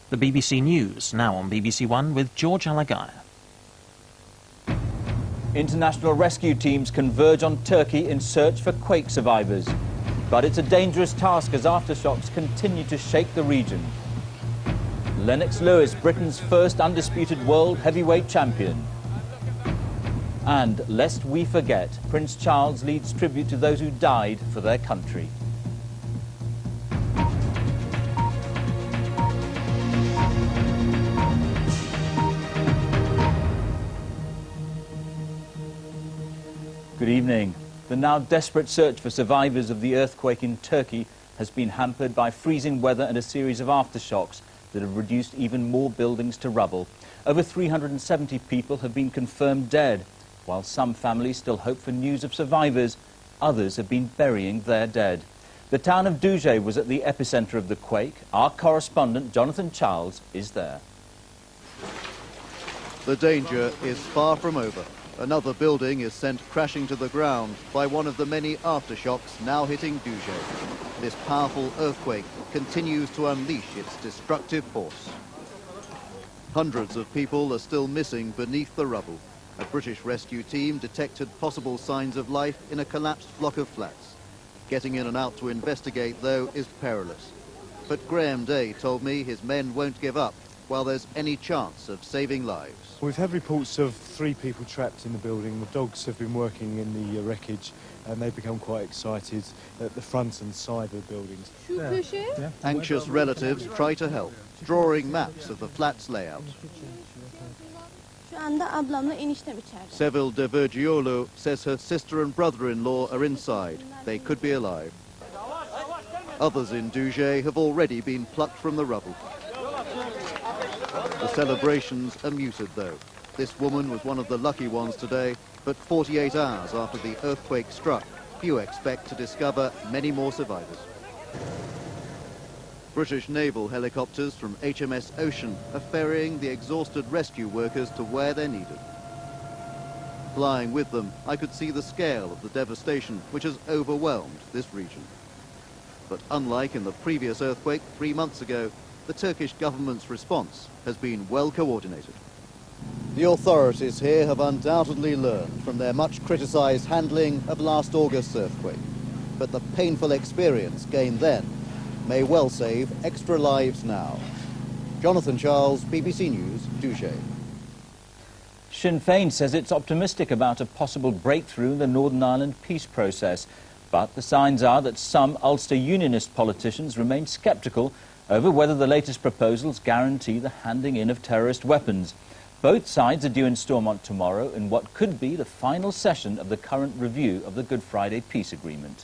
The BBC News, now on BBC One with George Alagiah. International rescue teams converge on Turkey in search for quake survivors. But it's a dangerous task as aftershocks continue to shake the region. Lennox Lewis, Britain's first undisputed world heavyweight champion. And lest we forget, Prince Charles leads tribute to those who died for their country. Good evening. The now desperate search for survivors of the earthquake in Turkey has been hampered by freezing weather and a series of aftershocks that have reduced even more buildings to rubble. Over 370 people have been confirmed dead. While some families still hope for news of survivors, others have been burying their dead. The town of Düzce was at the epicenter of the quake. Our correspondent, Jonathan Charles, is there. The danger is far from over. Another building is sent crashing to the ground by one of the many aftershocks now hitting Düzce. This powerful earthquake continues to unleash its destructive force. Hundreds of people are still missing beneath the rubble. A British rescue team detected possible signs of life in a collapsed block of flats. Getting in and out to investigate, though, is perilous. But Graham Day told me his men won't give up while there's any chance of saving lives. We've had reports of 3 people trapped in the building. The dogs have been working in the wreckage and they've become quite excited at the front and side of the buildings. Yeah. Anxious relatives try to help, drawing maps of the flat's layout. Sevil de Vergiolo says her sister and brother-in-law are inside. They could be alive. Others in Düzce have already been plucked from the rubble. The celebrations are muted, though. This woman was one of the lucky ones today, but 48 hours after the earthquake struck, few expect to discover many more survivors. British naval helicopters from HMS Ocean are ferrying the exhausted rescue workers to where they're needed. Flying with them, I could see the scale of the devastation which has overwhelmed this region. But unlike in the previous earthquake 3 months ago, the Turkish government's response has been well coordinated. The authorities here have undoubtedly learned from their much criticised handling of last August's earthquake. But the painful experience gained then may well save extra lives now. Jonathan Charles, BBC News, Düzce. Sinn Féin says it's optimistic about a possible breakthrough in the Northern Ireland peace process. But the signs are that some Ulster Unionist politicians remain sceptical over whether the latest proposals guarantee the handing in of terrorist weapons. Both sides are due in Stormont tomorrow in what could be the final session of the current review of the Good Friday peace agreement.